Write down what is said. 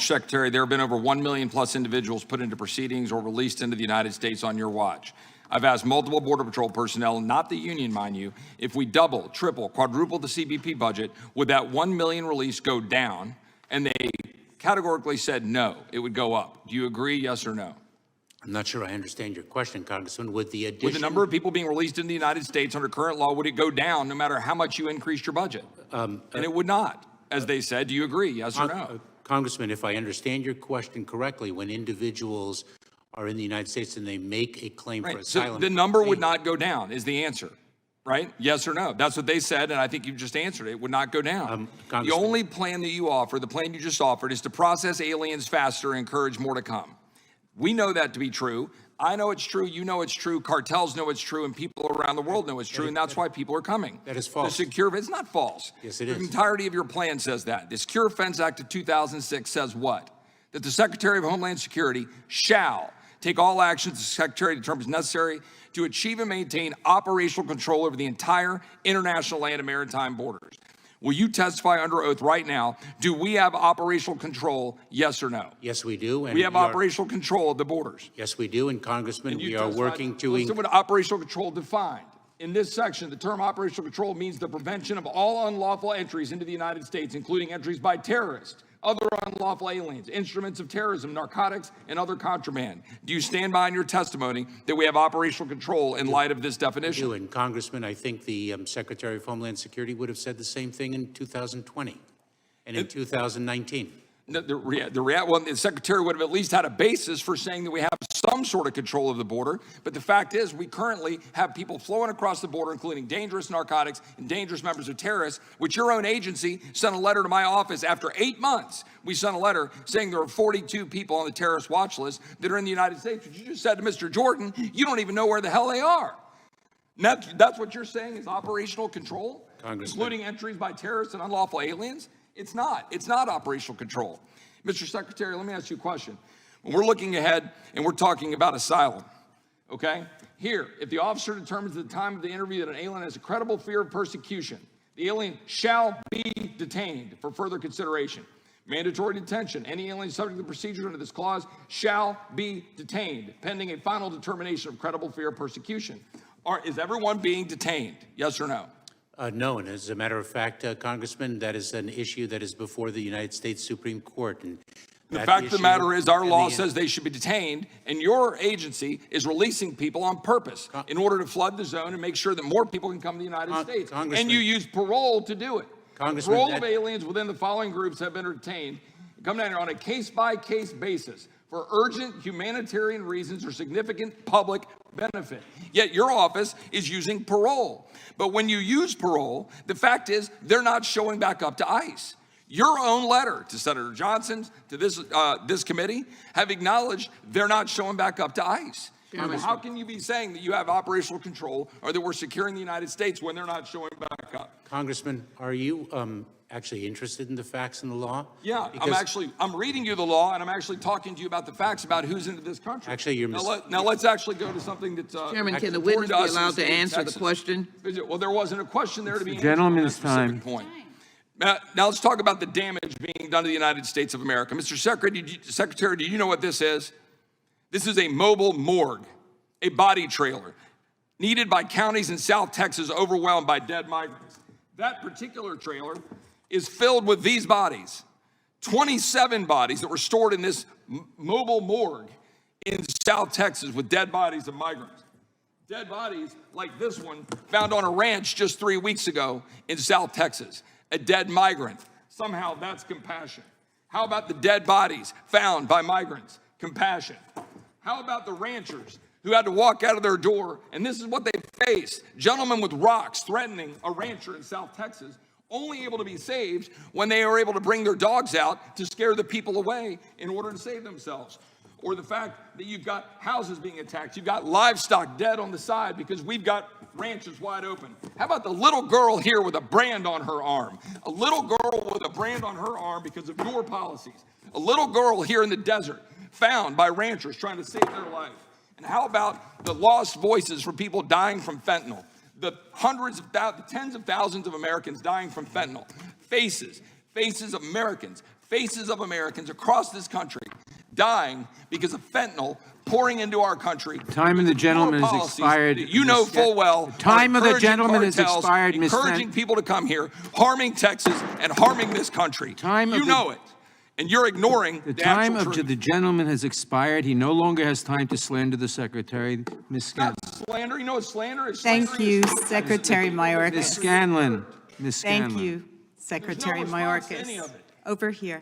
Mr. Secretary, there have been over 1 million plus individuals put into proceedings or released into the United States on your watch. I've asked multiple Border Patrol personnel, not the union, mind you, if we double, triple, quadruple the CBP budget, would that 1 million release go down? And they categorically said no, it would go up. Do you agree, yes or no? I'm not sure I understand your question, Congressman. With the With the number of people being released in the United States under current law, would it go down no matter how much you increased your budget? And it would not, as they said. Do you agree, yes or no? Congressman, if I understand your question correctly, when individuals are in the United States and they make a claim for asylum, so the number would not go down is the answer, right? Yes or no? That's what they said, and I think you just answered it. It would not go down. The only plan that you offer, the plan you just offered, is to process aliens faster and encourage more to come. We know that to be true. I know it's true. You know it's true. Cartels know it's true, and people around the world know it's true, and that's why people are coming. That is false. It's not false. Yes, it is. The entirety of your plan says that. The Secure Offense Act of 2006 says what? That the Secretary of Homeland Security shall take all actions the Secretary determines necessary to achieve and maintain operational control over the entire international land and maritime borders. Will you testify under oath right now? Do we have operational control, yes or no? Yes, we do. And we have operational control of the borders. Yes, we do. And Congressman, we are working to... Listen what operational control defined. In this section, the term operational control means the prevention of all unlawful entries into the United States, including entries by terrorists, other unlawful aliens, instruments of terrorism, narcotics, and other contraband. Do you stand behind your testimony that we have operational control in light of this definition? I do, and Congressman, I think the Secretary of Homeland Security would have said the same thing in 2020 and in 2019. Well, the Secretary would have at least had a basis for saying that we have some sort of control of the border. But the fact is, we currently have people flowing across the border, including dangerous narcotics and dangerous members of terrorists, which your own agency sent a letter to my office after 8 months. We sent a letter saying there are 42 people on the terrorist watch list that are in the United States, which you just said to Mr. Jordan, you don't even know where the hell they are. And that's what you're saying is operational control, including entries by terrorists and unlawful aliens? It's not. It's not operational control. Mr. Secretary, let me ask you a question. When we're looking ahead and we're talking about asylum, okay? Here, if the officer determines at the time of the interview that an alien has a credible fear of persecution, the alien shall be detained for further consideration. Mandatory detention. Any alien subject to the procedure under this clause shall be detained, pending a final determination of credible fear of persecution. Is everyone being detained? Yes or no? No, and as a matter of fact, Congressman, that is an issue that is before the United States Supreme Court. And the fact of the matter is our law says they should be detained, and your agency is releasing people on purpose in order to flood the zone and make sure that more people can come to the United States. And you use parole to do it. Parole of aliens within the following groups have been retained, come down here on a case-by-case basis for urgent humanitarian reasons or significant public benefit. Yet your office is using parole. But when you use parole, the fact is they're not showing back up to ICE. Your own letter to Senator Johnson, to this committee, have acknowledged they're not showing back up to ICE. How can you be saying that you have operational control or that we're securing the United States when they're not showing back up? Congressman, are you actually interested in the facts and the law? Yeah, I'm reading you the law, and I'm actually talking to you about the facts about who's into this country. Actually, you're now let's actually go to something that's Chairman, can the witness be allowed to answer the question? Well, there wasn't a question there to be answered. Gentleman's time. Point. Now let's talk about the damage being done to the United States of America. Mr. Secretary, do you know what this is? This is a mobile morgue, a body trailer, needed by counties in South Texas overwhelmed by dead migrants. That particular trailer is filled with these bodies, 27 bodies that were stored in this mobile morgue in South Texas with dead bodies of migrants. Dead bodies like this one found on a ranch just 3 weeks ago in South Texas, a dead migrant. Somehow that's compassion. How about the dead bodies found by migrants? Compassion. How about the ranchers who had to walk out of their door, and this is what they faced, gentlemen with rocks threatening a rancher in South Texas, only able to be saved when they were able to bring their dogs out to scare the people away in order to save themselves. Or the fact that you've got houses being attacked, you've got livestock dead on the side because we've got ranches wide open. How about the little girl here with a brand on her arm? A little girl with a brand on her arm because of your policies. A little girl here in the desert found by ranchers trying to save their life. And how about the lost voices for people dying from fentanyl? The tens of thousands of Americans dying from fentanyl. Faces of Americans, faces of Americans across this country dying because of fentanyl pouring into our country. Time of the gentleman has expired. You know full well. Time of the encouraging gentleman has cartels, expired, Ms. encouraging people to come here, harming Texas and harming this country. You know it. And you're ignoring The time actual of truth. the gentleman has expired. He no longer has time to slander the secretary. Ms. Scanlon. Not slander. You know what slander is? Thank Slander you, is- Secretary Ms. Mayorkas. Scanlon. Ms. Scanlon. Thank you, Secretary response to any Mayorkas. of it. Over here.